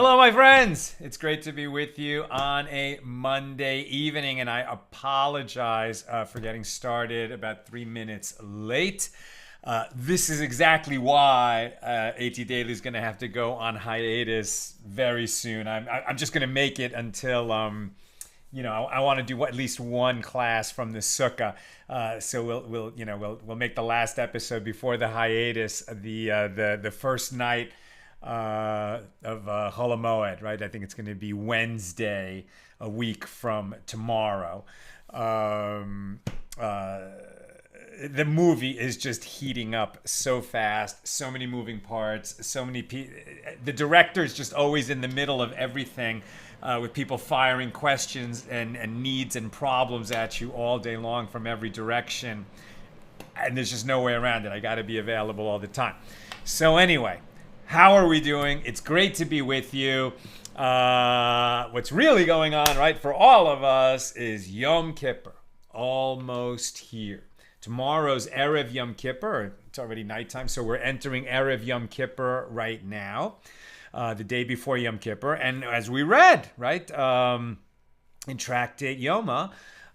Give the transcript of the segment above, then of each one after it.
Hello, my friends. It's great to be with you on a Monday evening, and I apologize for getting started about 3 minutes late. This is exactly why AT Daily is going to have to go on hiatus very soon. I'm just going to make it until I want to do at least one class from the sukkah. So we'll make the last episode before the hiatus the first night of Chol HaMoed, right? I think it's going to be Wednesday, a week from tomorrow. The movie is just heating up so fast, so many moving parts, so many the director is just always in the middle of everything, with people firing questions and needs and problems at you all day long from every direction. And there's just no way around it. I got to be available all the time. So anyway, how are we doing? It's great to be with you. What's really going on, right, for all of us is Yom Kippur, almost here. Tomorrow's Erev Yom Kippur. It's already nighttime, so we're entering Erev Yom Kippur right now, the day before Yom Kippur. And as we read, right, in Tractate Yoma,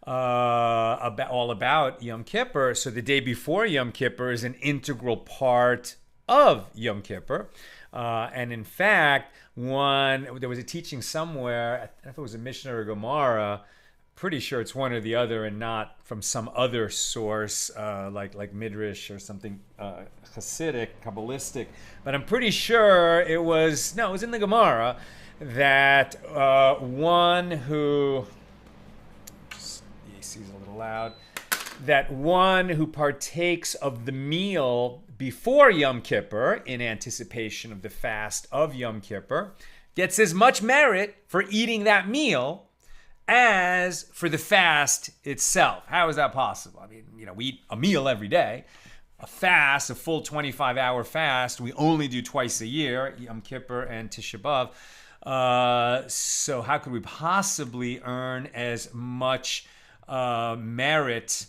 all about Yom Kippur, so the day before Yom Kippur is an integral part of Yom Kippur. And in fact, there was a teaching somewhere, I don't know if it was a Mishna or a Gemara, pretty sure it's one or the other and not from some other source, like Midrash or something Hasidic, Kabbalistic. But I'm pretty sure it was in the Gemara that one who, AC's a little loud, that one who partakes of the meal before Yom Kippur in anticipation of the fast of Yom Kippur gets as much merit for eating that meal as for the fast itself. How is that possible? I mean, we eat a meal every day. A fast, a full 25-hour fast, we only do twice a year, Yom Kippur and Tisha B'Av. So how could we possibly earn as much merit?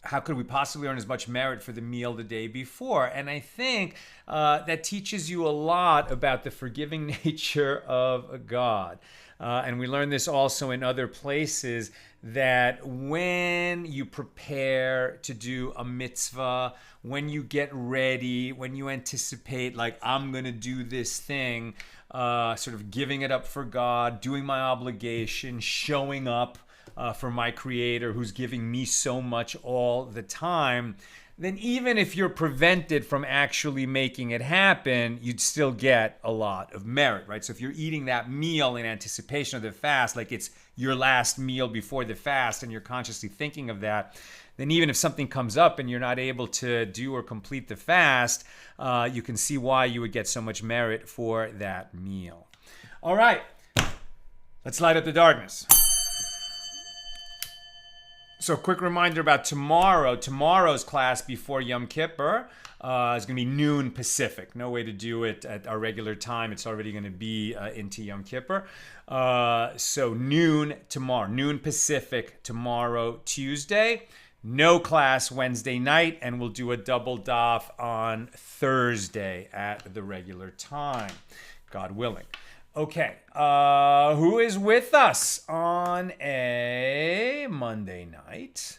How could we possibly earn as much merit for the meal the day before? And I think that teaches you a lot about the forgiving nature of God. And we learn this also in other places, that when you prepare to do a mitzvah, when you get ready, when you anticipate, like, I'm going to do this thing, sort of giving it up for God, doing my obligation, showing up for my Creator who's giving me so much all the time, then even if you're prevented from actually making it happen, you'd still get a lot of merit, right? So if you're eating that meal in anticipation of the fast, like it's your last meal before the fast, and you're consciously thinking of that, then even if something comes up and you're not able to do or complete the fast, you can see why you would get so much merit for that meal. All right, let's light up the darkness. So quick reminder about tomorrow. Tomorrow's class before Yom Kippur is going to be noon Pacific. No way to do it at our regular time. It's already going to be into Yom Kippur. So noon tomorrow, noon Pacific tomorrow, Tuesday. No class Wednesday night, and we'll do a double daf on Thursday at the regular time, God willing. Okay, who is with us on a Monday night?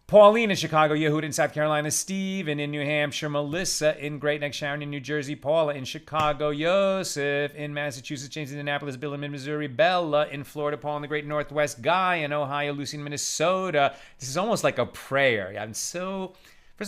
Pauline in Chicago, Yehud in South Carolina, Stephen in New Hampshire, Melissa in Great Neck, Sharon in New Jersey, Paula in Chicago, Yosef in Massachusetts, James in Indianapolis, Bill in Missouri, Bella in Florida, Paul in the Great Northwest, Guy in Ohio, Lucy in Minnesota. This is almost like a prayer. First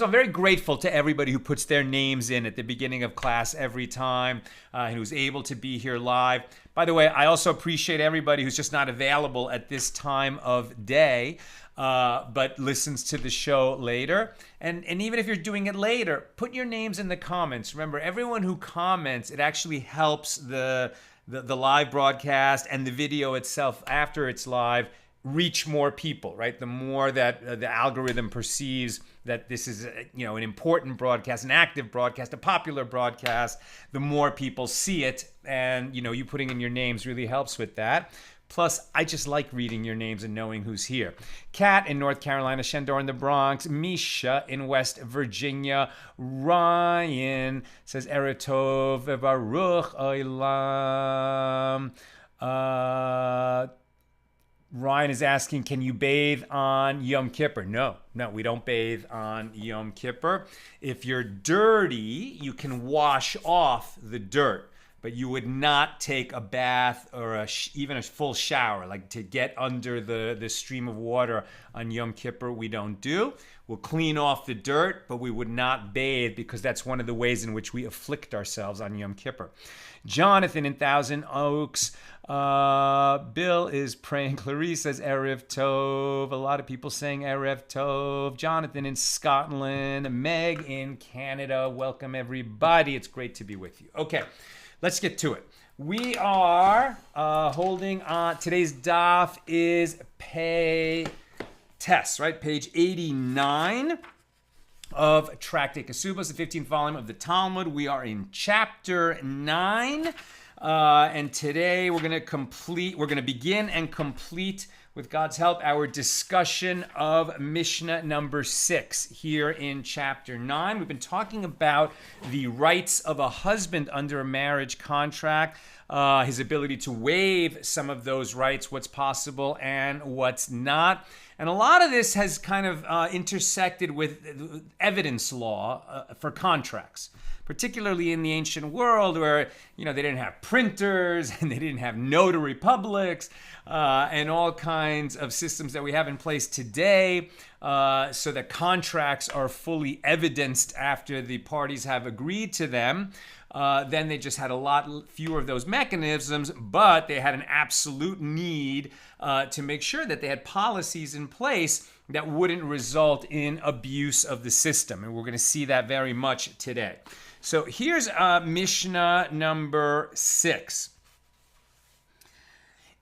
of all, I'm very grateful to everybody who puts their names in at the beginning of class every time, and who's able to be here live. By the way, I also appreciate everybody who's just not available at this time of day, but listens to the show later. And even if you're doing it later, put your names in the comments. Remember, everyone who comments, it actually helps the live broadcast and the video itself after it's live reach more people, right? The more that the algorithm perceives that this is, an important broadcast, an active broadcast, a popular broadcast, the more people see it. And, you putting in your names really helps with that. Plus, I just like reading your names and knowing who's here. Kat in North Carolina, Shendor in the Bronx, Misha in West Virginia, Ryan says Erev Tov Baruch Olam. Ryan is asking, can you bathe on Yom Kippur? No, we don't bathe on Yom Kippur. If you're dirty, you can wash off the dirt, but you would not take a bath or even a full shower, like to get under the stream of water on Yom Kippur, we don't do. We'll clean off the dirt, but we would not bathe because that's one of the ways in which we afflict ourselves on Yom Kippur. Jonathan in Thousand Oaks. Bill is praying. Clarice says Erev Tov. A lot of people saying Erev Tov. Jonathan in Scotland. Meg in Canada. Welcome, everybody. It's great to be with you. Okay, let's get to it. We are holding on. Today's daf is Pei Tes, right? Page 89 of Tractate Kesubos, the 15th volume of the Talmud. We are in chapter 9. And today we're going to begin and complete, with God's help, our discussion of Mishnah number 6 here in chapter 9. We've been talking about the rights of a husband under a marriage contract, his ability to waive some of those rights, what's possible and what's not. And a lot of this has kind of intersected with evidence law for contracts, particularly in the ancient world where, they didn't have printers and they didn't have notary publics and all kinds of systems that we have in place today, so that contracts are fully evidenced after the parties have agreed to them. Then they just had a lot fewer of those mechanisms, but they had an absolute need to make sure that they had policies in place that wouldn't result in abuse of the system. And we're going to see that very much today. So here's Mishnah number 6.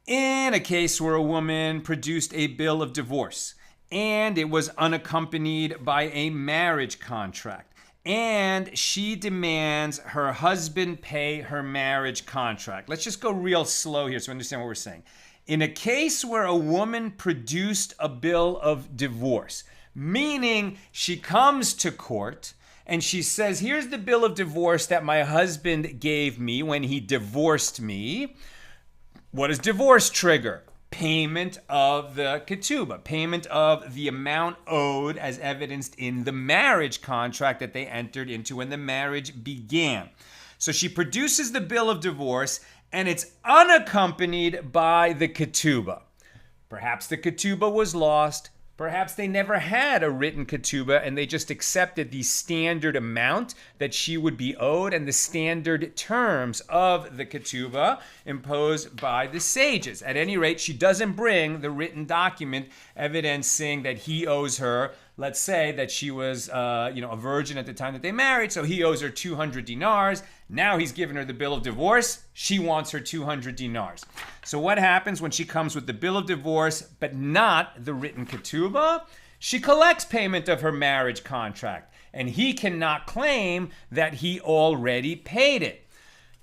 In a case where a woman produced a bill of divorce and it was unaccompanied by a marriage contract, and she demands her husband pay her marriage contract. Let's just go real slow here so we understand what we're saying. In a case where a woman produced a bill of divorce, meaning she comes to court and she says, here's the bill of divorce that my husband gave me when he divorced me. What does divorce trigger? Payment of the ketuba, payment of the amount owed as evidenced in the marriage contract that they entered into when the marriage began. So she produces the bill of divorce and it's unaccompanied by the ketuba. Perhaps the ketuba was lost. Perhaps they never had a written ketuba and they just accepted the standard amount that she would be owed and the standard terms of the ketuba imposed by the sages. At any rate, she doesn't bring the written document evidencing that he owes her. Let's say that she was a virgin at the time that they married, so he owes her 200 dinars. Now he's given her the bill of divorce. She wants her 200 dinars. So what happens when she comes with the bill of divorce but not the written ketubah? She collects payment of her marriage contract, and he cannot claim that he already paid it.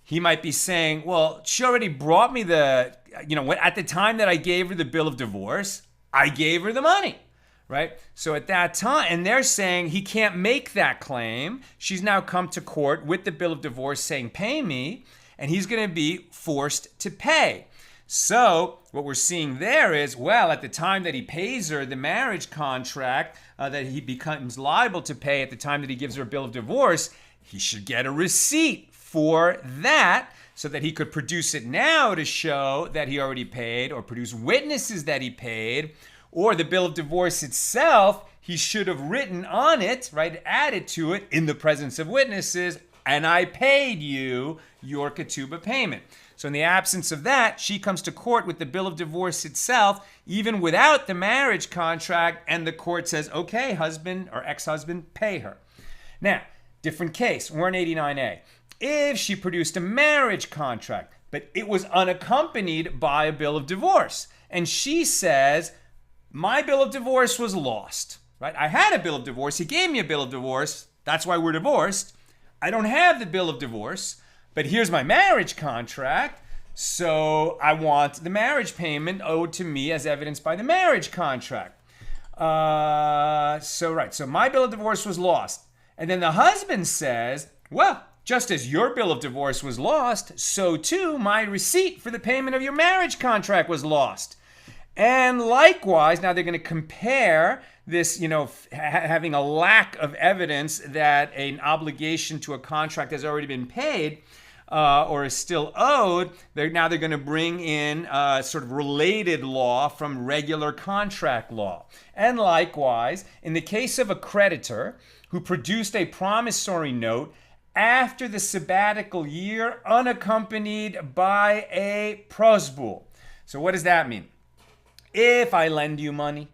He might be saying, well, she already brought me at the time that I gave her the bill of divorce, I gave her the money. Right? So at that time, and they're saying he can't make that claim. She's now come to court with the bill of divorce saying, pay me, and he's going to be forced to pay. So what we're seeing there is, well, at the time that he pays her the marriage contract that he becomes liable to pay at the time that he gives her a bill of divorce, he should get a receipt for that so that he could produce it now to show that he already paid, or produce witnesses that he paid. Or the bill of divorce itself, he should have written on it, right, added to it in the presence of witnesses, and I paid you your ketubah payment. So in the absence of that, she comes to court with the bill of divorce itself, even without the marriage contract, and the court says, okay, husband or ex-husband, pay her. Now, different case, we're in 89A. If she produced a marriage contract, but it was unaccompanied by a bill of divorce, and she says, my bill of divorce was lost, right? I had a bill of divorce. He gave me a bill of divorce. That's why we're divorced. I don't have the bill of divorce, but here's my marriage contract. So I want the marriage payment owed to me as evidenced by the marriage contract. So my bill of divorce was lost. And then the husband says, well, just as your bill of divorce was lost, so too my receipt for the payment of your marriage contract was lost. And likewise, now they're going to compare this, having a lack of evidence that an obligation to a contract has already been paid or is still owed. They're going to bring in sort of related law from regular contract law. And likewise, in the case of a creditor who produced a promissory note after the sabbatical year unaccompanied by a prosbul. So what does that mean? If I lend you money,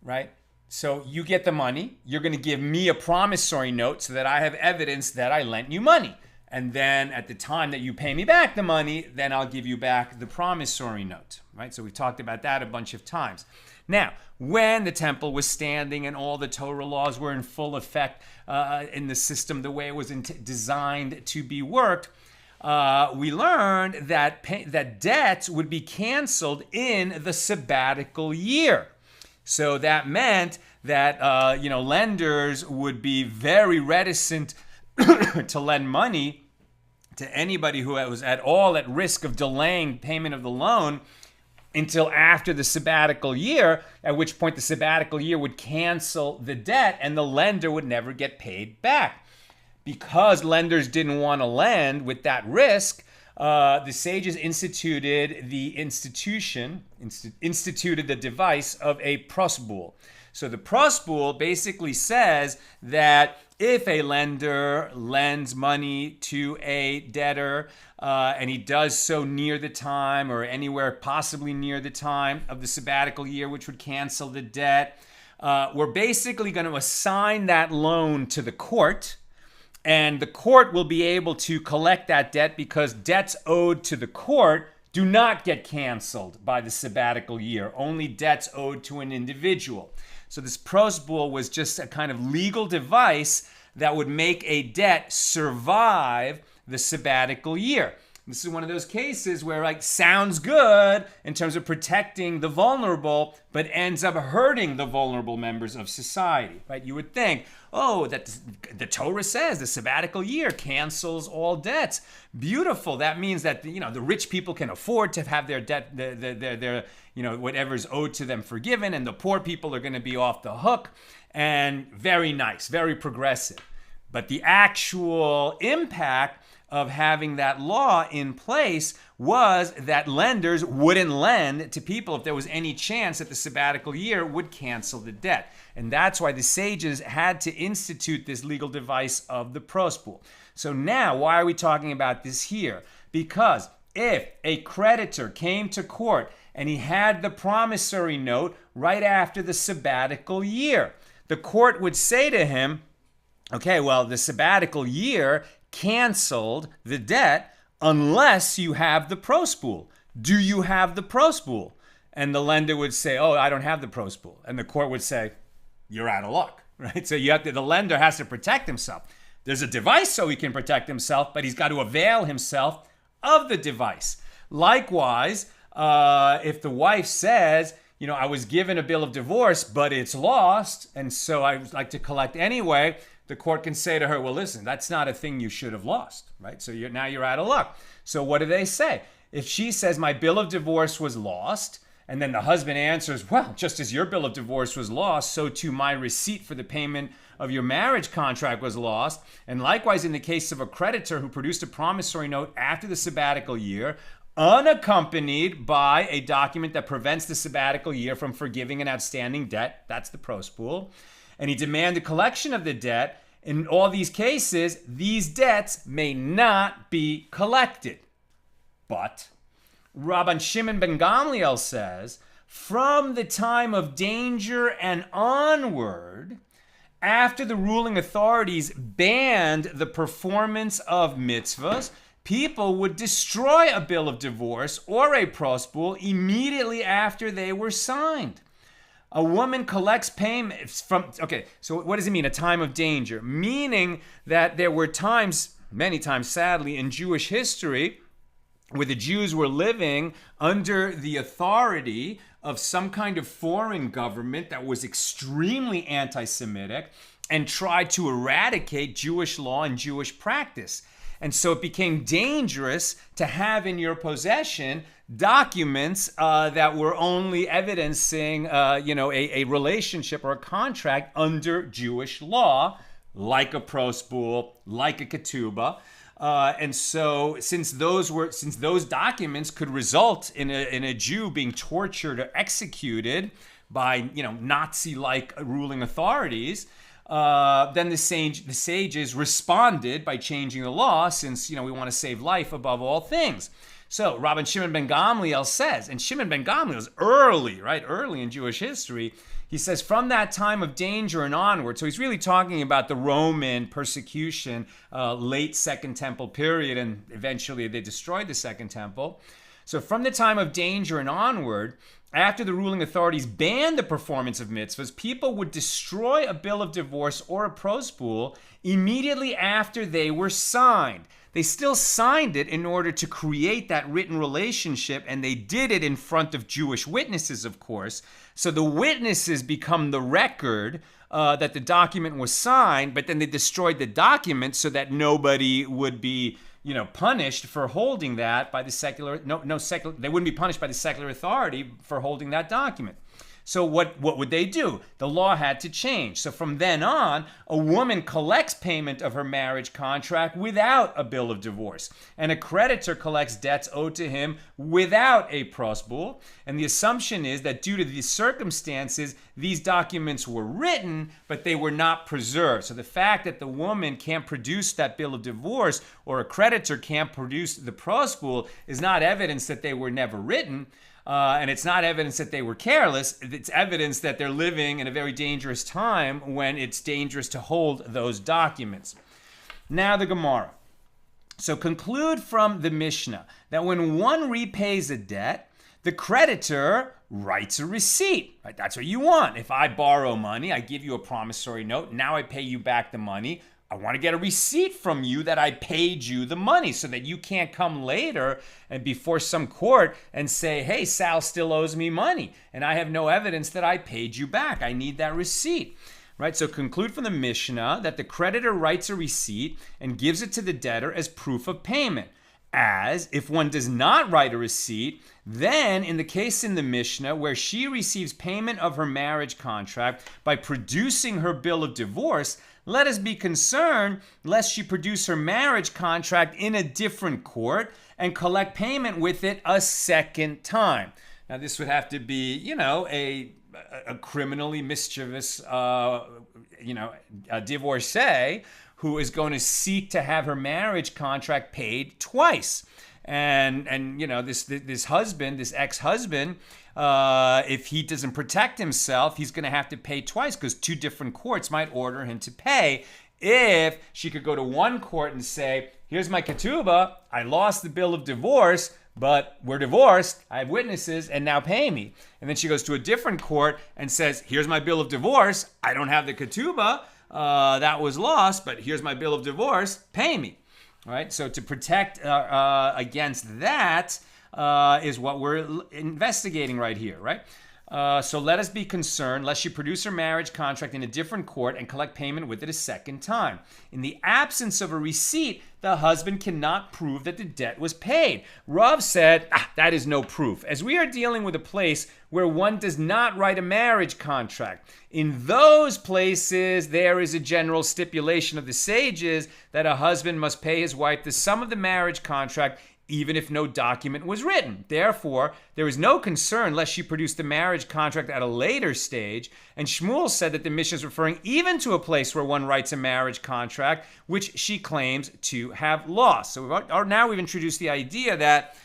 right? So you get the money, you're going to give me a promissory note so that I have evidence that I lent you money. And then at the time that you pay me back the money, then I'll give you back the promissory note, right? So we've talked about that a bunch of times. Now, when the temple was standing and all the Torah laws were in full effect in the system the way it was designed to be worked, we learned that debts would be canceled in the sabbatical year. So that meant that lenders would be very reticent to lend money to anybody who was at all at risk of delaying payment of the loan until after the sabbatical year, at which point the sabbatical year would cancel the debt and the lender would never get paid back. Because lenders didn't want to lend with that risk, the sages instituted the device of a prosbul. So the prosbul basically says that if a lender lends money to a debtor and he does so near the time or anywhere possibly near the time of the sabbatical year, which would cancel the debt, we're basically going to assign that loan to the court. And the court will be able to collect that debt because debts owed to the court do not get canceled by the sabbatical year. Only debts owed to an individual. So this prosbul was just a kind of legal device that would make a debt survive the sabbatical year. This is one of those cases where sounds good in terms of protecting the vulnerable, but ends up hurting the vulnerable members of society, right? You would think, that the Torah says the sabbatical year cancels all debts. Beautiful. That means that the rich people can afford to have their debt, their whatever's owed to them forgiven, and the poor people are going to be off the hook. And very nice, very progressive. But the actual impact of having that law in place was that lenders wouldn't lend to people if there was any chance that the sabbatical year would cancel the debt. And that's why the sages had to institute this legal device of the prosbul. So now, why are we talking about this here? Because if a creditor came to court and he had the promissory note right after the sabbatical year, the court would say to him, okay, well, the sabbatical year canceled the debt unless you have the prosbul. Do you have the prosbul? And the lender would say, I don't have the prosbul. And the court would say, you're out of luck, right? So the lender has to protect himself. There's a device so he can protect himself, but he's got to avail himself of the device. Likewise, if the wife says, I was given a bill of divorce, but it's lost, and so I would like to collect anyway, the court can say to her, well, listen, that's not a thing you should have lost, right? So now you're out of luck. So what do they say? If she says my bill of divorce was lost, and then the husband answers, well, just as your bill of divorce was lost, so too my receipt for the payment of your marriage contract was lost. And likewise, in the case of a creditor who produced a promissory note after the sabbatical year, unaccompanied by a document that prevents the sabbatical year from forgiving an outstanding debt, that's the prosbul, and he demanded collection of the debt, in all these cases, these debts may not be collected. But Rabban Shimon ben Gamliel says, from the time of danger and onward, after the ruling authorities banned the performance of mitzvahs, people would destroy a bill of divorce or a prosbul immediately after they were signed. A woman collects payments from, so what does it mean, a time of danger? Meaning that there were times, many times sadly, in Jewish history, where the Jews were living under the authority of some kind of foreign government that was extremely anti-Semitic and tried to eradicate Jewish law and Jewish practice. And so it became dangerous to have in your possession documents that were only evidencing, a relationship or a contract under Jewish law, like a prosbul, like a ketuba. And so, since those documents could result in a Jew being tortured or executed by Nazi-like ruling authorities, then the sages responded by changing the law, since we want to save life above all things. So Rabban Shimon ben Gamliel says, and Shimon ben Gamliel is early in Jewish history. He says, from that time of danger and onward, so he's really talking about the Roman persecution, late Second Temple period, and eventually they destroyed the Second Temple. So from the time of danger and onward, after the ruling authorities banned the performance of mitzvahs, people would destroy a bill of divorce or a prosbul immediately after they were signed. They still signed it in order to create that written relationship, and they did it in front of Jewish witnesses, of course. So the witnesses become the record that the document was signed, but then they destroyed the document so that nobody would be punished for holding that by the secular. They wouldn't be punished by the secular authority for holding that document. So what would they do? The law had to change. So from then on, a woman collects payment of her marriage contract without a bill of divorce, and a creditor collects debts owed to him without a prosbul. And the assumption is that due to these circumstances, these documents were written, but they were not preserved. So the fact that the woman can't produce that bill of divorce, or a creditor can't produce the prosbul, is not evidence that they were never written. And it's not evidence that they were careless. It's evidence that they're living in a very dangerous time when it's dangerous to hold those documents. Now the Gemara. So conclude from the Mishna that when one repays a debt, the creditor writes a receipt. Right? That's what you want. If I borrow money, I give you a promissory note. Now I pay you back the money. I want to get a receipt from you that I paid you the money, so that you can't come later and before some court and say, hey, Sal still owes me money, and I have no evidence that I paid you back. I need that receipt. Right? So conclude from the Mishnah that the creditor writes a receipt and gives it to the debtor as proof of payment. As if one does not write a receipt, then in the case in the Mishnah where she receives payment of her marriage contract by producing her bill of divorce, let us be concerned lest she produce her marriage contract in a different court and collect payment with it a second time. Now this would have to be, a criminally mischievous, a divorcee who is going to seek to have her marriage contract paid twice. And this husband, this ex-husband, if he doesn't protect himself, he's going to have to pay twice, because two different courts might order him to pay. If she could go to one court and say, here's my ketuba, I lost the bill of divorce, but we're divorced, I have witnesses, and now pay me. And then she goes to a different court and says, here's my bill of divorce, I don't have the ketuba, that was lost, but here's my bill of divorce, pay me. All right, so to protect against that is what we're investigating right here, right? So let us be concerned lest she produce her marriage contract in a different court and collect payment with it a second time. In the absence of a receipt, the husband cannot prove that the debt was paid. Rav said, that is no proof, as we are dealing with a place where one does not write a marriage contract. In those places, there is a general stipulation of the sages that a husband must pay his wife the sum of the marriage contract, even if no document was written. Therefore, there is no concern lest she produce the marriage contract at a later stage. And Shmuel said that the Mishnah is referring even to a place where one writes a marriage contract, which she claims to have lost. So now we've introduced the idea that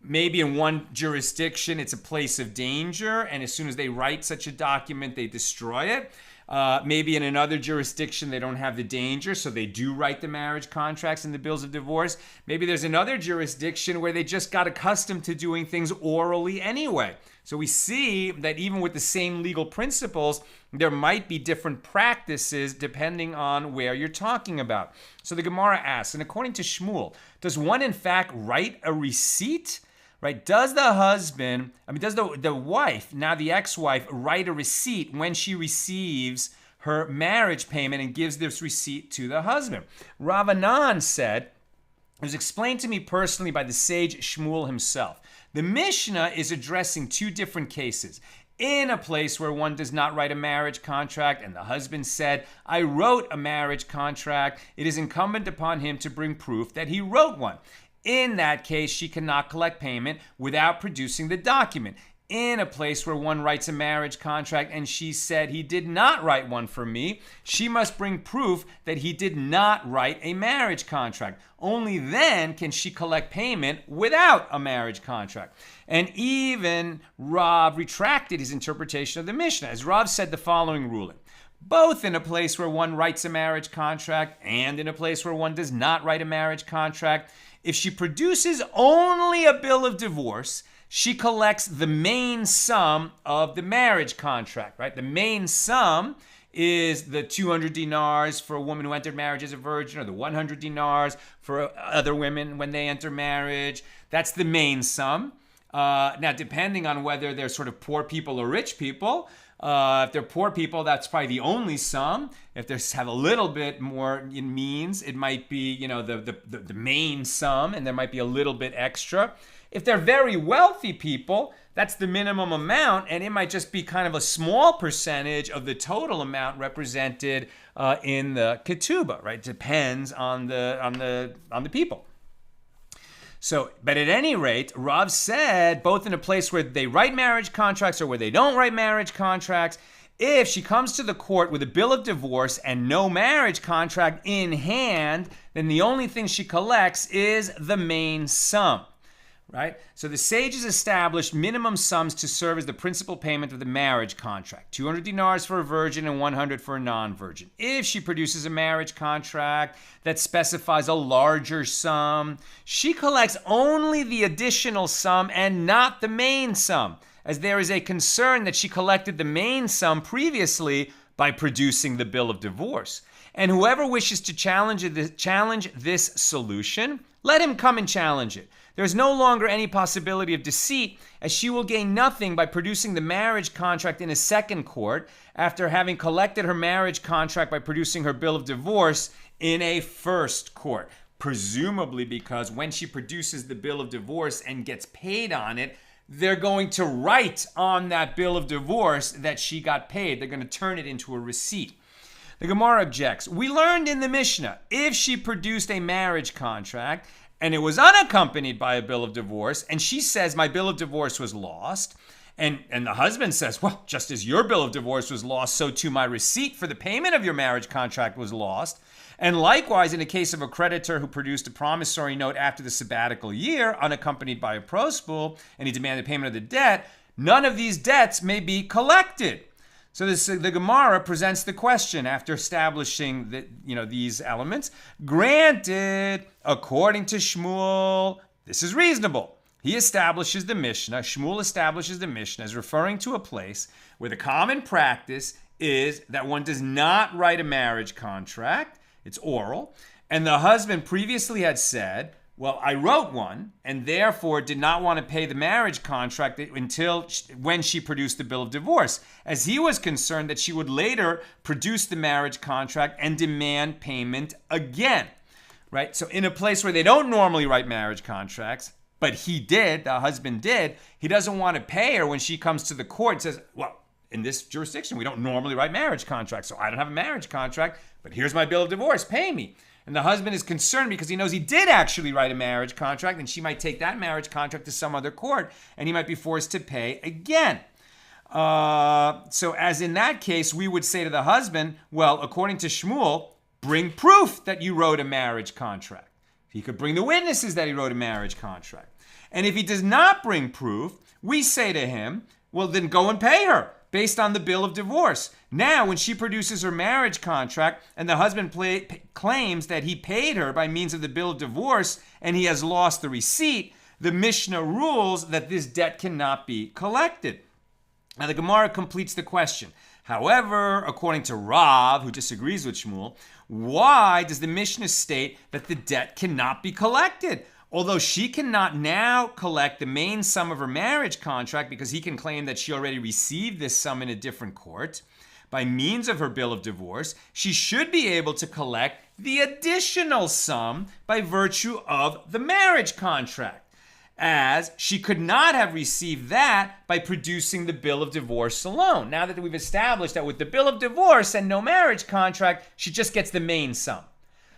maybe in one jurisdiction it's a place of danger, and as soon as they write such a document, they destroy it. Maybe in another jurisdiction they don't have the danger, so they do write the marriage contracts and the bills of divorce. Maybe there's another jurisdiction where they just got accustomed to doing things orally anyway. So we see that even with the same legal principles, there might be different practices depending on where you're talking about. So the Gemara asks, and according to Shmuel, does one in fact write a receipt? Right? Does the wife, now the ex-wife, write a receipt when she receives her marriage payment and gives this receipt to the husband? Rav Anan said, it was explained to me personally by the sage Shmuel himself. The Mishnah is addressing two different cases. In a place where one does not write a marriage contract and the husband said, I wrote a marriage contract, it is incumbent upon him to bring proof that he wrote one. In that case, she cannot collect payment without producing the document. In a place where one writes a marriage contract and she said he did not write one for me, she must bring proof that he did not write a marriage contract. Only then can she collect payment without a marriage contract. And even Rav retracted his interpretation of the Mishnah, as Rav said the following ruling. Both in a place where one writes a marriage contract and in a place where one does not write a marriage contract, if she produces only a bill of divorce, she collects the main sum of the marriage contract, right? The main sum is the 200 dinars for a woman who entered marriage as a virgin, or the 100 dinars for other women when they enter marriage. That's the main sum. Now, depending on whether they're sort of poor people or rich people, if they're poor people, that's probably the only sum. If they have a little bit more in means, it might be, the main sum, and there might be a little bit extra. If they're very wealthy people, that's the minimum amount, and it might just be kind of a small percentage of the total amount represented in the ketuba, right? Depends on the people. So, but at any rate, Rav said, both in a place where they write marriage contracts or where they don't write marriage contracts, if she comes to the court with a bill of divorce and no marriage contract in hand, then the only thing she collects is the main sum. Right? So the sages established minimum sums to serve as the principal payment of the marriage contract. 200 dinars for a virgin and 100 for a non-virgin. If she produces a marriage contract that specifies a larger sum, she collects only the additional sum and not the main sum, as there is a concern that she collected the main sum previously by producing the bill of divorce. And whoever wishes to challenge this solution, let him come and challenge it. There is no longer any possibility of deceit, as she will gain nothing by producing the marriage contract in a second court after having collected her marriage contract by producing her bill of divorce in a first court. Presumably because when she produces the bill of divorce and gets paid on it, they're going to write on that bill of divorce that she got paid. They're going to turn it into a receipt. The Gemara objects. We learned in the Mishnah, if she produced a marriage contract and it was unaccompanied by a bill of divorce, and she says, my bill of divorce was lost, and the husband says, well, just as your bill of divorce was lost, so too my receipt for the payment of your marriage contract was lost. And likewise, in the case of a creditor who produced a promissory note after the sabbatical year, unaccompanied by a prospool, and he demanded payment of the debt, none of these debts may be collected. So the Gemara presents the question after establishing these elements. Granted, according to Shmuel, this is reasonable. He establishes the Mishnah. Shmuel establishes the Mishnah as referring to a place where the common practice is that one does not write a marriage contract. It's oral. And the husband previously had said, well, I wrote one and therefore did not want to pay the marriage contract until when she produced the bill of divorce, as he was concerned that she would later produce the marriage contract and demand payment again, right? So in a place where they don't normally write marriage contracts, but the husband did, he doesn't want to pay her when she comes to the court and says, well, in this jurisdiction, we don't normally write marriage contracts, so I don't have a marriage contract, but here's my bill of divorce, pay me. And the husband is concerned because he knows he did actually write a marriage contract, and she might take that marriage contract to some other court, and he might be forced to pay again. So as in that case, we would say to the husband, well, according to Shmuel, bring proof that you wrote a marriage contract. He could bring the witnesses that he wrote a marriage contract. And if he does not bring proof, we say to him, well, then go and pay her based on the bill of divorce. Now, when she produces her marriage contract and the husband claims that he paid her by means of the bill of divorce and he has lost the receipt, the Mishnah rules that this debt cannot be collected. Now the Gemara completes the question. However, according to Rav, who disagrees with Shmuel, why does the Mishnah state that the debt cannot be collected? Although she cannot now collect the main sum of her marriage contract because he can claim that she already received this sum in a different court, by means of her bill of divorce, she should be able to collect the additional sum by virtue of the marriage contract, as she could not have received that by producing the bill of divorce alone. Now that we've established that with the bill of divorce and no marriage contract, she just gets the main sum.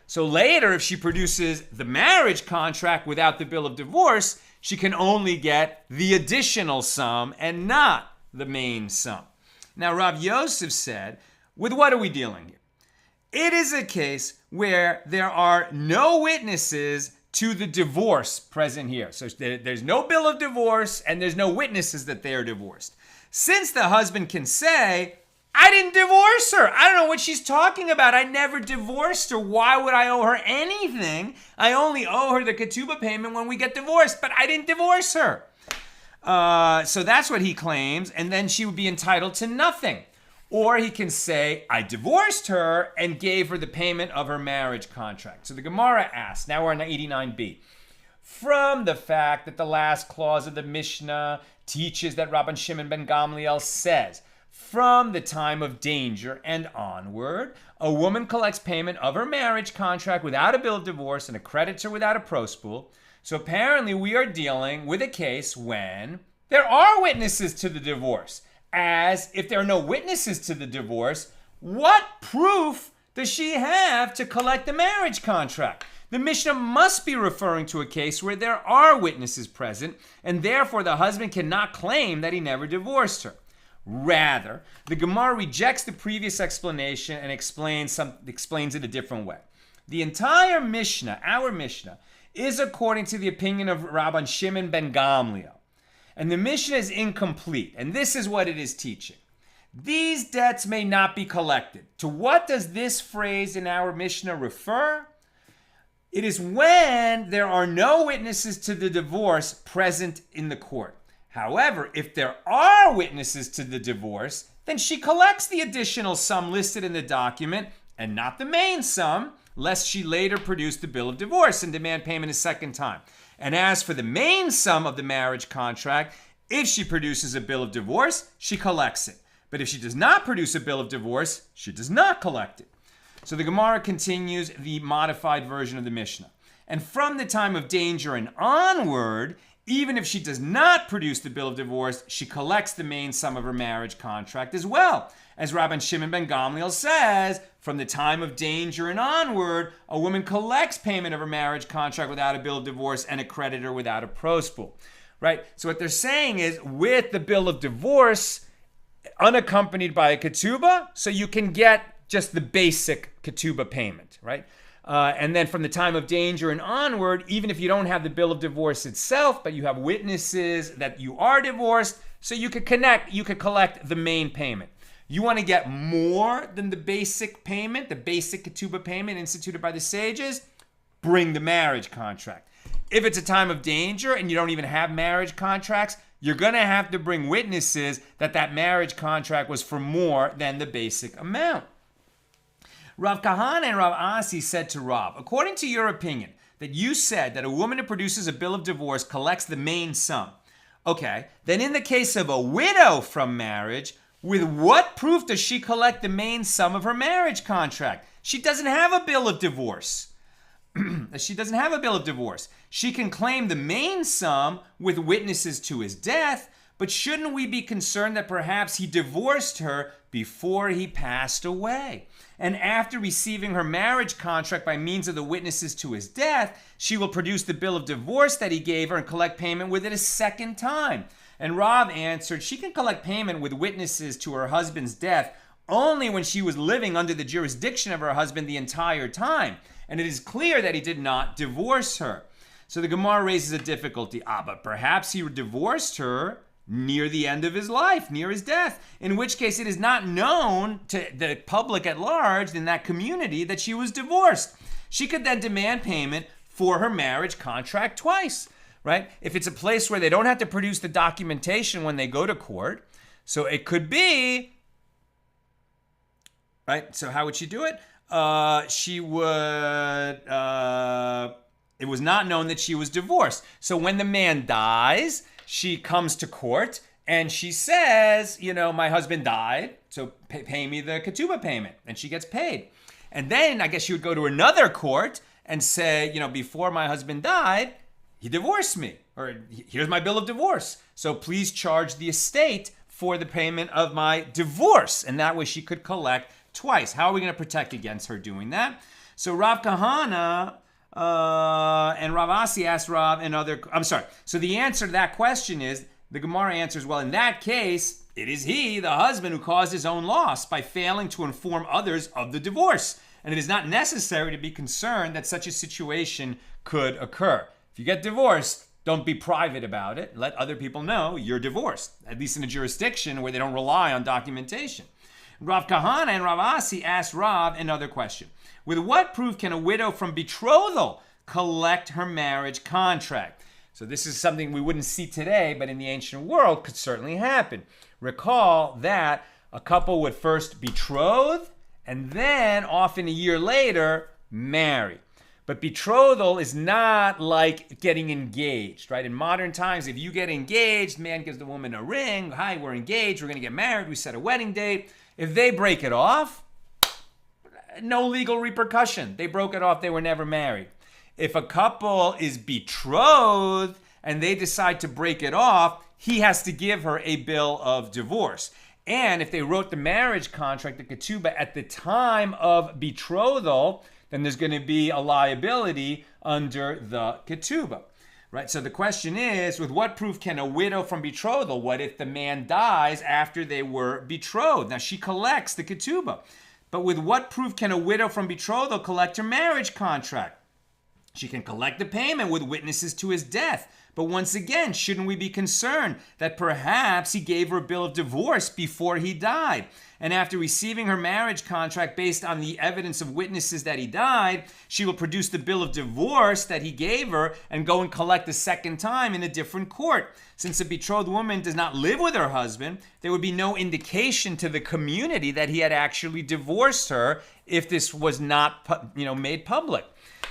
So later, if she produces the marriage contract without the bill of divorce, she can only get the additional sum and not the main sum. Now, Rav Yosef said, with what are we dealing here? It is a case where there are no witnesses to the divorce present here. So there's no bill of divorce and there's no witnesses that they are divorced. Since the husband can say, I didn't divorce her. I don't know what she's talking about. I never divorced her. Why would I owe her anything? I only owe her the ketuba payment when we get divorced, but I didn't divorce her. So that's what he claims, and then she would be entitled to nothing. Or he can say, I divorced her and gave her the payment of her marriage contract. So the Gemara asks, now we're on 89b. From the fact that the last clause of the Mishnah teaches that Rabban Shimon ben Gamliel says, from the time of danger and onward, a woman collects payment of her marriage contract without a bill of divorce and accredits her without a prospool. So apparently we are dealing with a case when there are witnesses to the divorce. As if there are no witnesses to the divorce, what proof does she have to collect the marriage contract? The Mishnah must be referring to a case where there are witnesses present, and therefore the husband cannot claim that he never divorced her. Rather, the Gemara rejects the previous explanation and explains it a different way. The entire Mishnah, our Mishnah, is according to the opinion of Rabban Shimon ben Gamliel. And the Mishnah is incomplete, and this is what it is teaching. These debts may not be collected. To what does this phrase in our Mishnah refer? It is when there are no witnesses to the divorce present in the court. However, if there are witnesses to the divorce, then she collects the additional sum listed in the document and not the main sum, lest she later produce the bill of divorce and demand payment a second time. And as for the main sum of the marriage contract, if she produces a bill of divorce, she collects it. But if she does not produce a bill of divorce, she does not collect it. So the Gemara continues the modified version of the Mishnah. And from the time of danger and onward, even if she does not produce the bill of divorce, she collects the main sum of her marriage contract as well. As Rabban Shimon ben Gamliel says, from the time of danger and onward, a woman collects payment of her marriage contract without a bill of divorce and a creditor without a prospool. Right? So what they're saying is, with the bill of divorce, unaccompanied by a ketuba, so you can get just the basic ketuba payment, right? And then from the time of danger and onward, even if you don't have the bill of divorce itself, but you have witnesses that you are divorced, so you could collect the main payment. You want to get more than the basic payment, the basic ketuba payment instituted by the sages? Bring the marriage contract. If it's a time of danger and you don't even have marriage contracts, you're going to have to bring witnesses that marriage contract was for more than the basic amount. Rav Kahana and Rav Asi said to Rav, according to your opinion, that you said that a woman who produces a bill of divorce collects the main sum. Okay, then in the case of a widow from marriage, with what proof does she collect the main sum of her marriage contract? She doesn't have a bill of divorce. She can claim the main sum with witnesses to his death, but shouldn't we be concerned that perhaps he divorced her before he passed away? And after receiving her marriage contract by means of the witnesses to his death, she will produce the bill of divorce that he gave her and collect payment with it a second time. And Rav answered, she can collect payment with witnesses to her husband's death only when she was living under the jurisdiction of her husband the entire time. And it is clear that he did not divorce her. So the Gemara raises a difficulty. But perhaps he divorced her near the end of his life, near his death, in which case it is not known to the public at large in that community that she was divorced. She could then demand payment for her marriage contract twice. right? If it's a place where they don't have to produce the documentation when they go to court, so it could be, right? So how would she do it? She would, it was not known that she was divorced. So when the man dies, she comes to court and she says, my husband died, so pay me the ketuba payment. And she gets paid. And then I guess she would go to another court and say, before my husband died, he divorced me, or here's my bill of divorce. So please charge the estate for the payment of my divorce. And that way she could collect twice. How are we going to protect against her doing that? So Rav Kahana and Rav Asi asked Rav and other, So the answer to that question is, the Gemara answers, well, in that case, it is he, the husband, who caused his own loss by failing to inform others of the divorce. And it is not necessary to be concerned that such a situation could occur. If you get divorced, don't be private about it. Let other people know you're divorced, at least in a jurisdiction where they don't rely on documentation. Rav Kahana and Rav Asi asked Rav another question. With what proof can a widow from betrothal collect her marriage contract? So this is something we wouldn't see today, but in the ancient world could certainly happen. Recall that a couple would first betroth and then often a year later marry. But betrothal is not like getting engaged, right? In modern times, if you get engaged, man gives the woman a ring. Hi, we're engaged. We're going to get married. We set a wedding date. If they break it off, no legal repercussion. They broke it off. They were never married. If a couple is betrothed and they decide to break it off, he has to give her a bill of divorce. And if they wrote the marriage contract, the ketuba, at the time of betrothal, then there's going to be a liability under the ketuba, right? So the question is, with what proof can a widow from betrothal? What if the man dies after they were betrothed? Now she collects the ketuba. But with what proof can a widow from betrothal collect her marriage contract? She can collect the payment with witnesses to his death. But once again, shouldn't we be concerned that perhaps he gave her a bill of divorce before he died? And after receiving her marriage contract based on the evidence of witnesses that he died, she will produce the bill of divorce that he gave her and go and collect a second time in a different court. Since a betrothed woman does not live with her husband, there would be no indication to the community that he had actually divorced her if this was not, made public.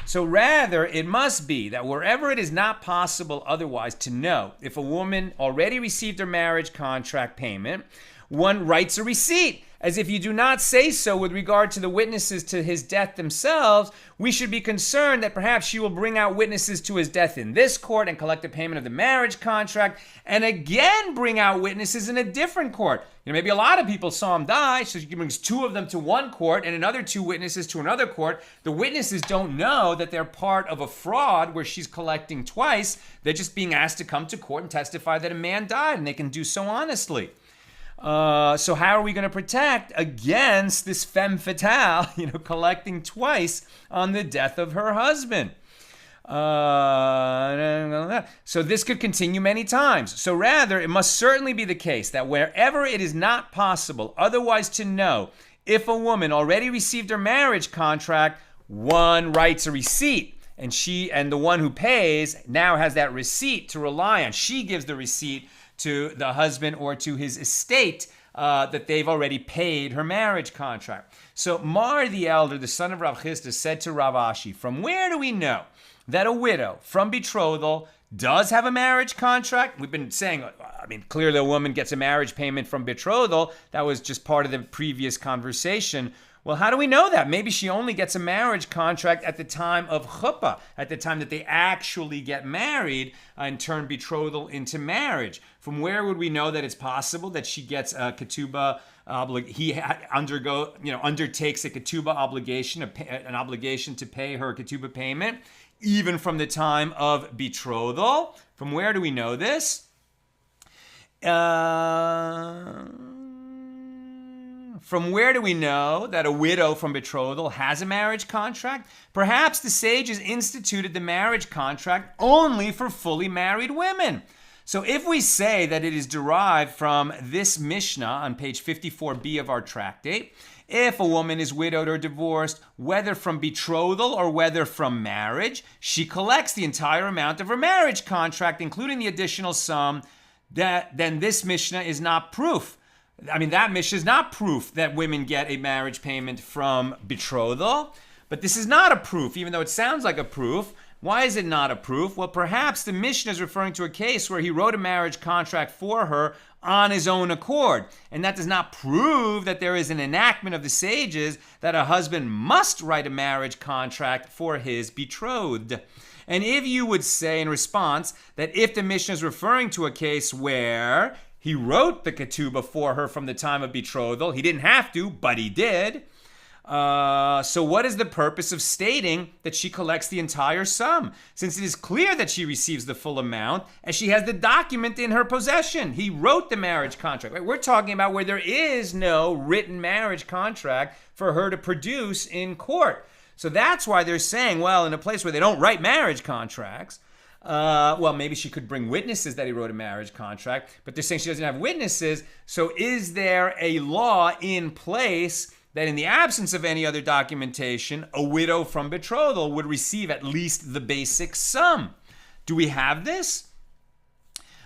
So rather, it must be that wherever it is not possible otherwise to know if a woman already received her marriage contract payment, one writes a receipt. As if you do not say so with regard to the witnesses to his death themselves, we should be concerned that perhaps she will bring out witnesses to his death in this court and collect the payment of the marriage contract, and again bring out witnesses in a different court. Maybe a lot of people saw him die, so she brings two of them to one court and another two witnesses to another court. The witnesses don't know that they're part of a fraud where she's collecting twice. They're just being asked to come to court and testify that a man died, and they can do so honestly. So how are we going to protect against this femme fatale, collecting twice on the death of her husband? So this could continue many times. So rather, it must certainly be the case that wherever it is not possible otherwise to know if a woman already received her marriage contract, one writes a receipt. And the one who pays now has that receipt to rely on. She gives the receipt to the husband or to his estate that they've already paid her marriage contract. So Mar the elder, the son of Rav Chisda, said to Rav Ashi, from where do we know that a widow from betrothal does have a marriage contract? We've been saying, clearly a woman gets a marriage payment from betrothal. That was just part of the previous conversation. Well, how do we know that? Maybe she only gets a marriage contract at the time of chuppah, at the time that they actually get married and turn betrothal into marriage. From where would we know that it's possible that she gets a ketuba undertakes a ketuba obligation, an obligation to pay her ketuba payment, even from the time of betrothal? From where do we know this? From where do we know that a widow from betrothal has a marriage contract? Perhaps the sages instituted the marriage contract only for fully married women. So if we say that it is derived from this Mishnah on page 54b of our tractate, if a woman is widowed or divorced, whether from betrothal or whether from marriage, she collects the entire amount of her marriage contract, including the additional sum, then this Mishnah is not proof. That Mishnah is not proof that women get a marriage payment from betrothal, but this is not a proof, even though it sounds like a proof. Why is it not a proof? Well, perhaps the Mishnah is referring to a case where he wrote a marriage contract for her on his own accord. And that does not prove that there is an enactment of the sages that a husband must write a marriage contract for his betrothed. And if you would say in response that if the Mishnah is referring to a case where he wrote the ketuba for her from the time of betrothal, he didn't have to, but he did. So what is the purpose of stating that she collects the entire sum, since it is clear that she receives the full amount as she has the document in her possession? He wrote the marriage contract. Right? We're talking about where there is no written marriage contract for her to produce in court. So that's why they're saying, well, in a place where they don't write marriage contracts, maybe she could bring witnesses that he wrote a marriage contract, but they're saying she doesn't have witnesses. So is there a law in place that in the absence of any other documentation, a widow from betrothal would receive at least the basic sum? Do we have this?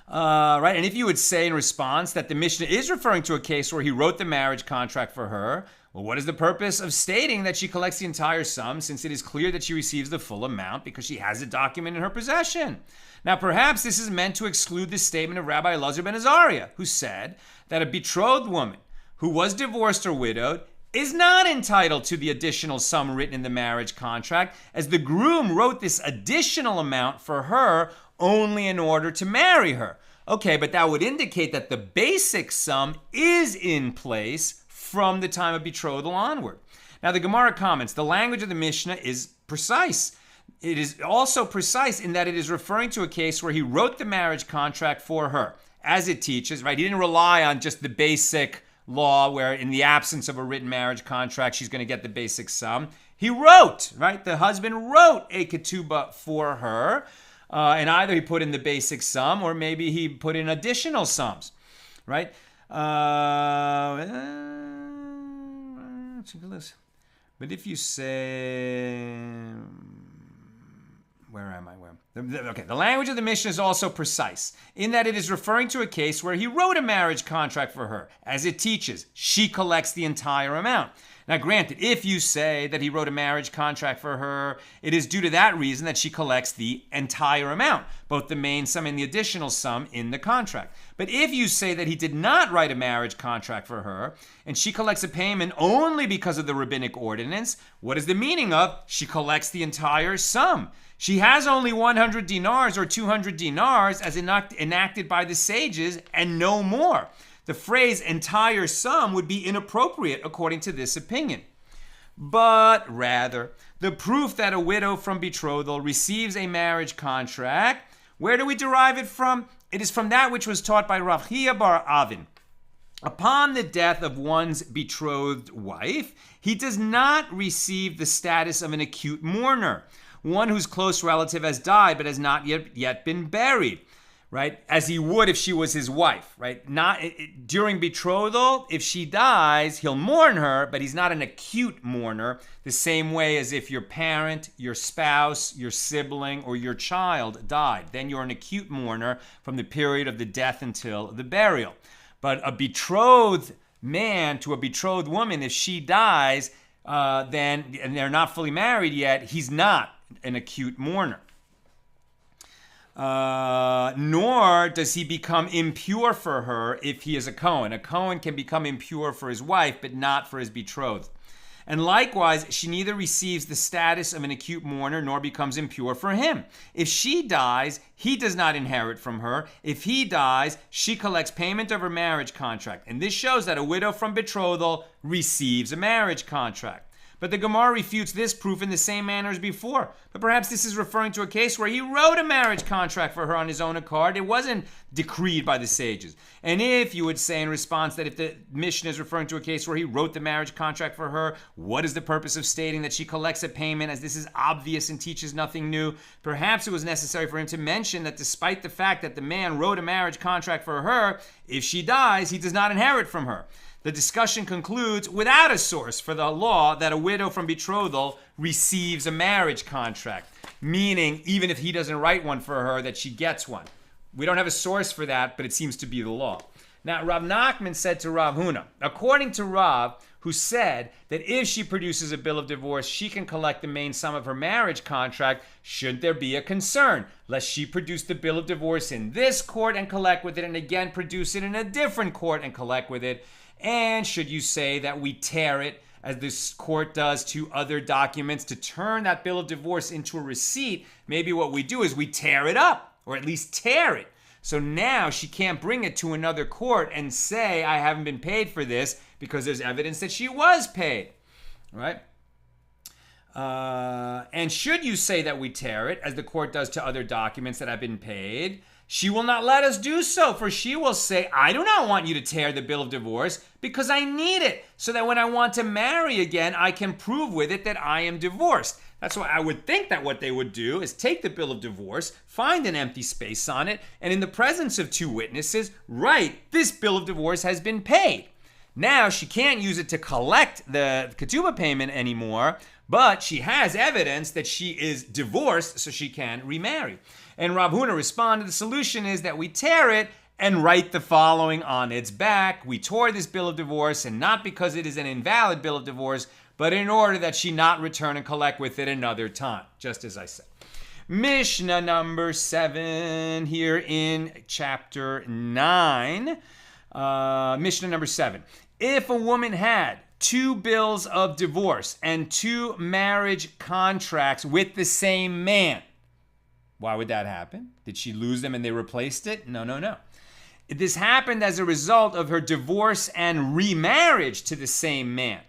Right? And if you would say in response that the Mishnah is referring to a case where he wrote the marriage contract for her, well, what is the purpose of stating that she collects the entire sum, since it is clear that she receives the full amount because she has a document in her possession? Now, perhaps this is meant to exclude the statement of Rabbi Elazar ben Azariah, who said that a betrothed woman who was divorced or widowed is not entitled to the additional sum written in the marriage contract, as the groom wrote this additional amount for her only in order to marry her. Okay, but that would indicate that the basic sum is in place from the time of betrothal onward. Now, the Gemara comments, the language of the Mishnah is precise. It is also precise in that it is referring to a case where he wrote the marriage contract for her, as it teaches, right? He didn't rely on just the basic law where in the absence of a written marriage contract, she's going to get the basic sum. He wrote, right? The husband wrote a ketuba for her, and either he put in the basic sum or maybe he put in additional sums, right? But if you say, where am I? Okay, the language of the Mishnah is also precise in that it is referring to a case where he wrote a marriage contract for her. As it teaches, she collects the entire amount. Now, granted, if you say that he wrote a marriage contract for her, it is due to that reason that she collects the entire amount, both the main sum and the additional sum in the contract. But if you say that he did not write a marriage contract for her, and she collects a payment only because of the rabbinic ordinance, what is the meaning of she collects the entire sum? She has only 100 dinars or 200 dinars as enacted by the sages and no more. The phrase entire sum would be inappropriate according to this opinion. But rather, the proof that a widow from betrothal receives a marriage contract, where do we derive it from? It is from that which was taught by Rav Chia bar Avin. Upon the death of one's betrothed wife, he does not receive the status of an acute mourner, one whose close relative has died but has not yet been buried, right? As he would if she was his wife, right? During betrothal, if she dies, he'll mourn her, but he's not an acute mourner, the same way as if your parent, your spouse, your sibling, or your child died. Then you're an acute mourner from the period of the death until the burial. But a betrothed man to a betrothed woman, if she dies, then and they're not fully married yet, he's not an acute mourner. Nor does he become impure for her if he is a Kohen. A Kohen can become impure for his wife, but not for his betrothed. And likewise, she neither receives the status of an acute mourner nor becomes impure for him. If she dies, he does not inherit from her. If he dies, she collects payment of her marriage contract. And this shows that a widow from betrothal receives a marriage contract. But the Gemara refutes this proof in the same manner as before. But perhaps this is referring to a case where he wrote a marriage contract for her on his own accord. It wasn't decreed by the sages. And if you would say in response that if the Mishna is referring to a case where he wrote the marriage contract for her, what is the purpose of stating that she collects a payment, as this is obvious and teaches nothing new? Perhaps it was necessary for him to mention that despite the fact that the man wrote a marriage contract for her, if she dies, he does not inherit from her. The discussion concludes without a source for the law that a widow from betrothal receives a marriage contract, meaning even if he doesn't write one for her, that she gets one. We don't have a source for that, but it seems to be the law. Now, Rav Nachman said to Rav Huna, according to Rav, who said that if she produces a bill of divorce, she can collect the main sum of her marriage contract, should there be a concern, lest she produce the bill of divorce in this court and collect with it, and again produce it in a different court and collect with it? And should you say that we tear it, as this court does to other documents, to turn that bill of divorce into a receipt? Maybe what we do is we tear it up, or at least tear it. So now she can't bring it to another court and say, I haven't been paid for this, because there's evidence that she was paid, right? And should you say that we tear it, as the court does to other documents that have been paid, she will not let us do so, for she will say, I do not want you to tear the bill of divorce because I need it so that when I want to marry again, I can prove with it that I am divorced. That's why I would think that what they would do is take the bill of divorce, find an empty space on it, and in the presence of two witnesses, write, this bill of divorce has been paid. Now she can't use it to collect the ketuba payment anymore, but she has evidence that she is divorced, so she can remarry. And Rav Huna responded, the solution is that we tear it and write the following on its back. We tore this bill of divorce, and not because it is an invalid bill of divorce, but in order that she not return and collect with it another time, just as I said. Mishna number 7 here in chapter 9. Mishna number 7. If a woman had 2 bills of divorce and 2 marriage contracts with the same man, why would that happen? Did she lose them and they replaced it? No. This happened as a result of her divorce and remarriage to the same man.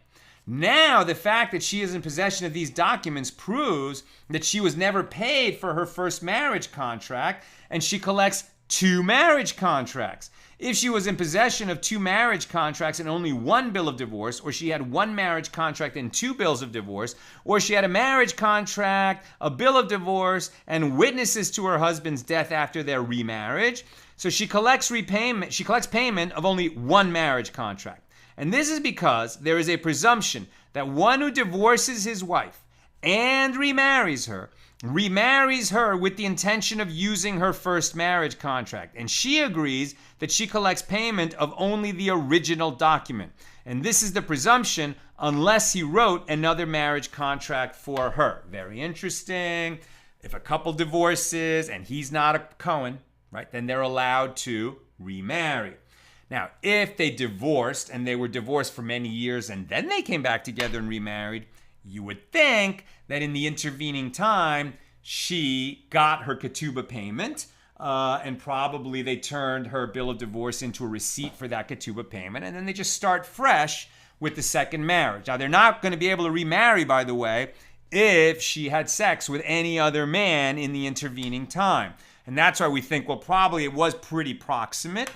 Now, the fact that she is in possession of these documents proves that she was never paid for her first marriage contract, and she collects 2 marriage contracts. If she was in possession of 2 marriage contracts and only 1 bill of divorce, or she had 1 marriage contract and 2 bills of divorce, or she had a marriage contract, a bill of divorce, and witnesses to her husband's death after their remarriage, so she collects payment of only 1 marriage contract. And this is because there is a presumption that one who divorces his wife and remarries her with the intention of using her first marriage contract. And she agrees that she collects payment of only the original document. And this is the presumption unless he wrote another marriage contract for her. Very interesting. If a couple divorces and he's not a Cohen, right, then they're allowed to remarry. Now, if they divorced and they were divorced for many years and then they came back together and remarried, you would think that in the intervening time, she got her ketuba payment, and probably they turned her bill of divorce into a receipt for that ketuba payment, and then they just start fresh with the second marriage. Now, they're not going to be able to remarry, by the way, if she had sex with any other man in the intervening time. And that's why we think, well, probably it was pretty proximate.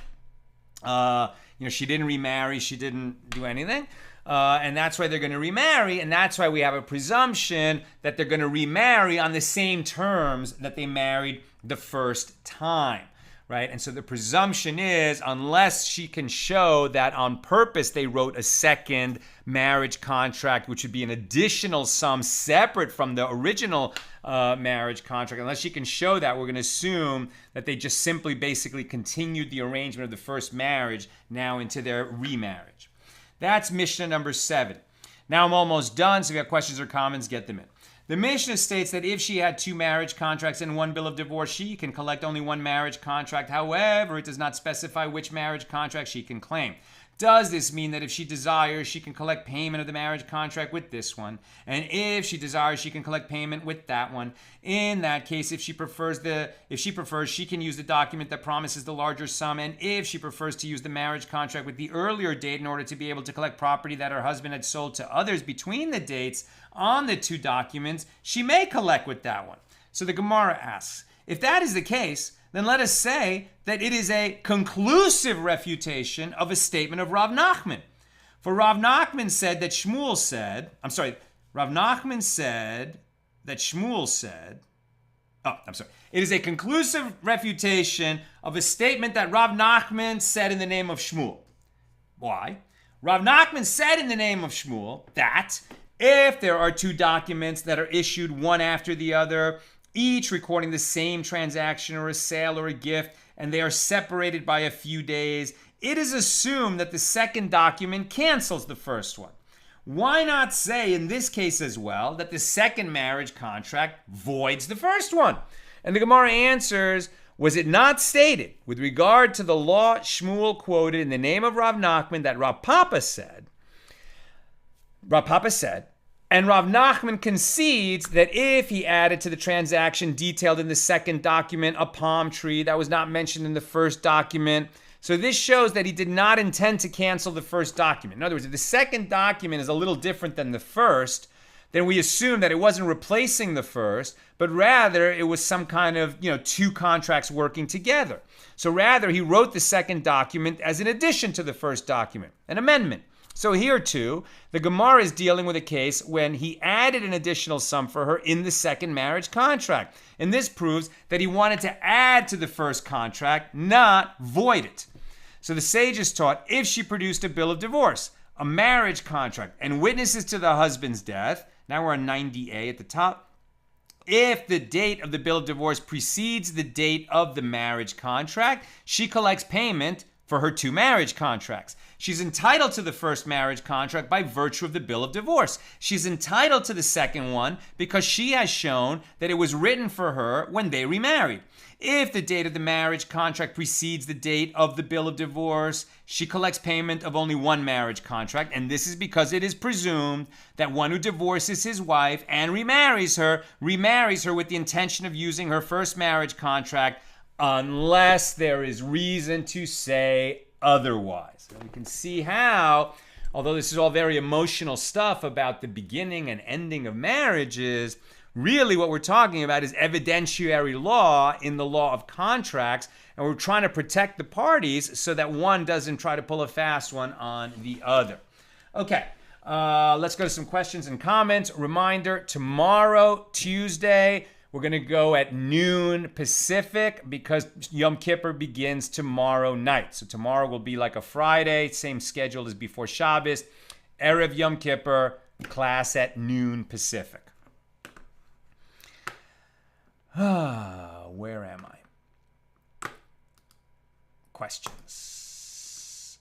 She didn't remarry, she didn't do anything. And that's why they're going to remarry, and that's why we have a presumption that they're going to remarry on the same terms that they married the first time, right? And so the presumption is, unless she can show that on purpose they wrote a second marriage contract, which would be an additional sum separate from the original marriage contract, unless she can show that, we're going to assume that they just simply basically continued the arrangement of the first marriage now into their remarriage. That's Mishnah number 7. Now I'm almost done, so if you have questions or comments, get them in. The Mishnah states that if she had 2 marriage contracts and 1 bill of divorce, she can collect only 1 marriage contract. However, it does not specify which marriage contract she can claim. Does this mean that if she desires, she can collect payment of the marriage contract with this one? And if she desires, she can collect payment with that one. In that case, if she prefers, she can use the document that promises the larger sum. And if she prefers to use the marriage contract with the earlier date in order to be able to collect property that her husband had sold to others between the dates on the two documents, she may collect with that one. So the Gemara asks, if that is the case, then let us say that it is a conclusive refutation of a statement of Rav Nachman. For Rav Nachman said that Shmuel said, it is a conclusive refutation of a statement that Rav Nachman said in the name of Shmuel. Why? Rav Nachman said in the name of Shmuel that if there are two documents that are issued one after the other, each recording the same transaction or a sale or a gift, and they are separated by a few days, it is assumed that the second document cancels the first one. Why not say in this case as well that the second marriage contract voids the first one? And the Gemara answers, was it not stated with regard to the law Shmuel quoted in the name of Rav Nachman that Rav Papa said, and Rav Nachman concedes that if he added to the transaction detailed in the second document a palm tree that was not mentioned in the first document, so this shows that he did not intend to cancel the first document. In other words, if the second document is a little different than the first, then we assume that it wasn't replacing the first, but rather it was some kind of, two contracts working together. So rather, he wrote the second document as an addition to the first document, an amendment. So here too, the Gemara is dealing with a case when he added an additional sum for her in the second marriage contract. And this proves that he wanted to add to the first contract, not void it. So the sages taught if she produced a bill of divorce, a marriage contract, and witnesses to the husband's death, now we're on 90a at the top, if the date of the bill of divorce precedes the date of the marriage contract, she collects payment for her two marriage contracts. She's entitled to the first marriage contract by virtue of the bill of divorce. She's entitled to the second one because she has shown that it was written for her when they remarried. If the date of the marriage contract precedes the date of the bill of divorce, she collects payment of only one marriage contract, and this is because it is presumed that one who divorces his wife and remarries her with the intention of using her first marriage contract unless there is reason to say otherwise. And we can see how, although this is all very emotional stuff about the beginning and ending of marriages, really what we're talking about is evidentiary law in the law of contracts, and we're trying to protect the parties so that one doesn't try to pull a fast one on the other. Okay, let's go to some questions and comments. Reminder, tomorrow, Tuesday, we're going to go at noon Pacific because Yom Kippur begins tomorrow night. So tomorrow will be like a Friday, same schedule as before Shabbos. Erev Yom Kippur, class at noon Pacific. Where am I? Questions.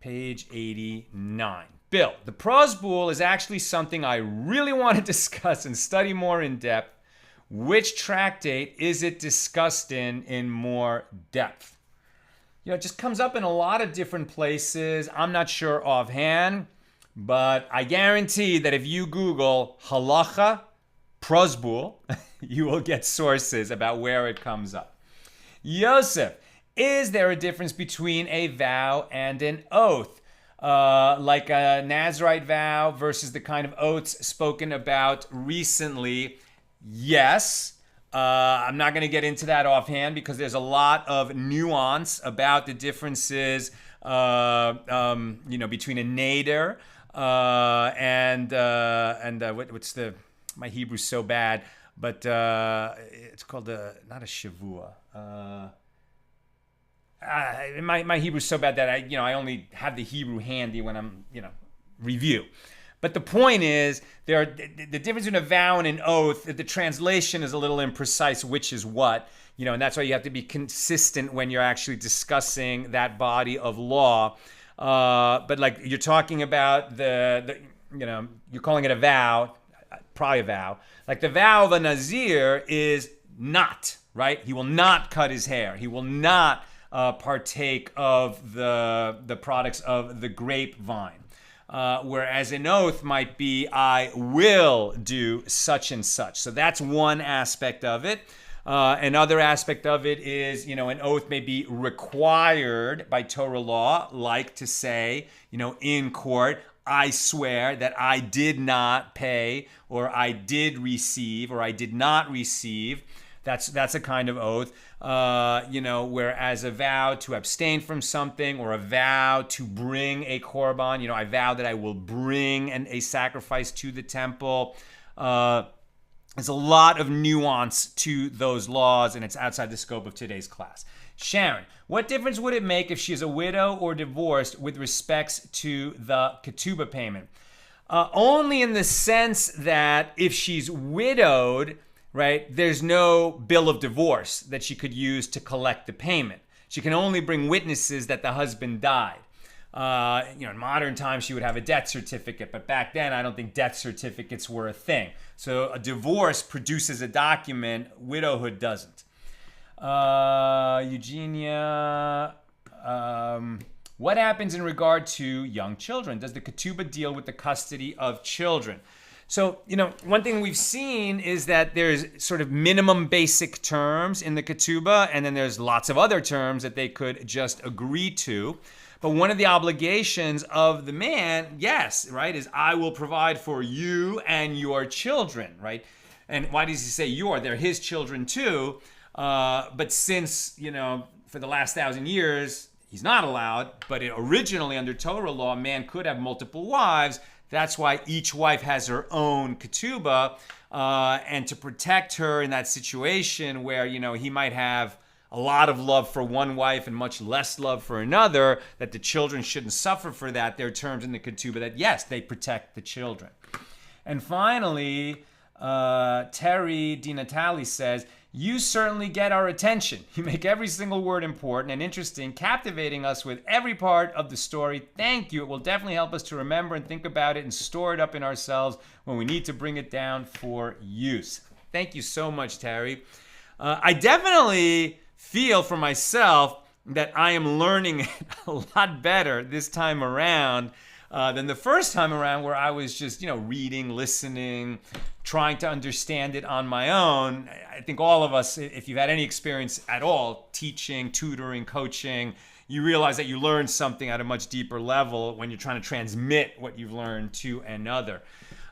Page 89. Bill, the prosbul is actually something I really want to discuss and study more in depth. Which tractate is it discussed in more depth? It just comes up in a lot of different places. I'm not sure offhand, but I guarantee that if you Google halacha prosbul, you will get sources about where it comes up. Yosef, is there a difference between a vow and an oath? Like a Nazirite vow versus the kind of oaths spoken about recently? Yes. I'm not going to get into that offhand because there's a lot of nuance about the differences, between a nader and what's the, my Hebrew's so bad, but it's called not a shavua. My Hebrew's so bad that I only have the Hebrew handy when I'm review. But the point is, the difference between a vow and an oath, the translation is a little imprecise which is what, and that's why you have to be consistent when you're actually discussing that body of law. But like you're talking about you're calling it a vow, probably a vow. Like the vow of a Nazir is not, right? He will not cut his hair. He will not partake of the products of the grapevine. Whereas an oath might be, I will do such and such. So that's one aspect of it. Another aspect of it is, an oath may be required by Torah law, like to say, in court, I swear that I did not pay, or I did receive, or I did not receive. That's a kind of oath. Whereas a vow to abstain from something, or a vow to bring a korban, I vow that I will bring a sacrifice to the temple. There's a lot of nuance to those laws, and it's outside the scope of today's class. Sharon, what difference would it make if she is a widow or divorced with respects to the ketuba payment? Only in the sense that if she's widowed, right, there's no bill of divorce that she could use to collect the payment. She can only bring witnesses that the husband died. In modern times, she would have a death certificate, but back then, I don't think death certificates were a thing. So a divorce produces a document, widowhood doesn't. Eugenia, what happens in regard to young children? Does the ketuba deal with the custody of children? So, one thing we've seen is that there's sort of minimum basic terms in the ketuba, and then there's lots of other terms that they could just agree to. But one of the obligations of the man, yes, right, is I will provide for you and your children, right? And why does he say your? They're his children too. But since, for the last 1,000 years, he's not allowed, but originally under Torah law, a man could have multiple wives. That's why each wife has her own ketuba. And to protect her in that situation where, he might have a lot of love for one wife and much less love for another, that the children shouldn't suffer for that. There are terms in the ketuba that, yes, they protect the children. And finally, Terry DiNatale says, you certainly get our attention. You make every single word important and interesting, captivating us with every part of the story. Thank you. It will definitely help us to remember and think about it and store it up in ourselves when we need to bring it down for use. Thank you so much, Terry. I definitely feel for myself that I am learning a lot better this time around than the first time around, where I was just, reading, listening, trying to understand it on my own. I think all of us, if you've had any experience at all, teaching, tutoring, coaching, you realize that you learn something at a much deeper level when you're trying to transmit what you've learned to another.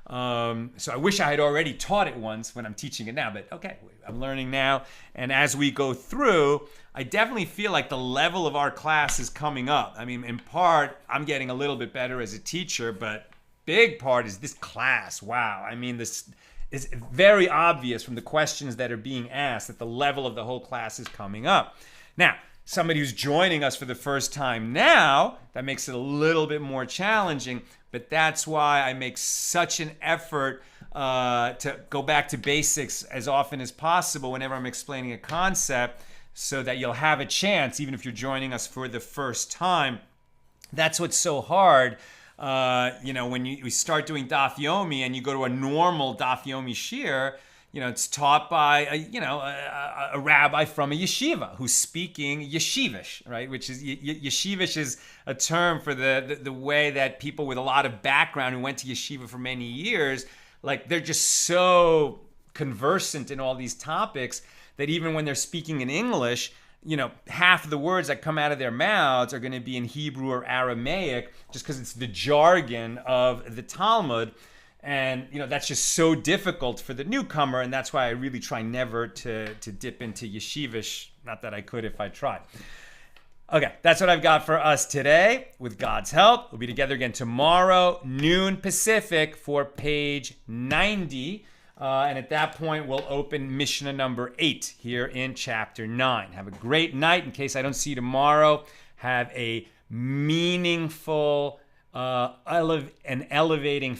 So I wish I had already taught it once when I'm teaching it now, but okay, I'm learning now. And as we go through, I definitely feel like the level of our class is coming up. I mean, in part, I'm getting a little bit better as a teacher, but big part is this class. Wow. I mean, this is very obvious from the questions that are being asked that the level of the whole class is coming up. Now, somebody who's joining us for the first time now, that makes it a little bit more challenging, but that's why I make such an effort to go back to basics as often as possible whenever I'm explaining a concept, so that you'll have a chance, even if you're joining us for the first time. That's what's so hard. When we start doing Daf Yomi and you go to a normal Daf Yomi shir, it's taught by a rabbi from a yeshiva who's speaking yeshivish, right? Which is yeshivish is a term for the way that people with a lot of background who went to yeshiva for many years, like they're just so conversant in all these topics that even when they're speaking in English, half of the words that come out of their mouths are going to be in Hebrew or Aramaic, just because it's the jargon of the Talmud. And, that's just so difficult for the newcomer. And that's why I really try never to dip into yeshivish. Not that I could if I tried. Okay, that's what I've got for us today. With God's help, we'll be together again tomorrow, noon Pacific, for page 90. And at that point, we'll open Mishna number 8 here in chapter 9. Have a great night. In case I don't see you tomorrow, have a meaningful, elevating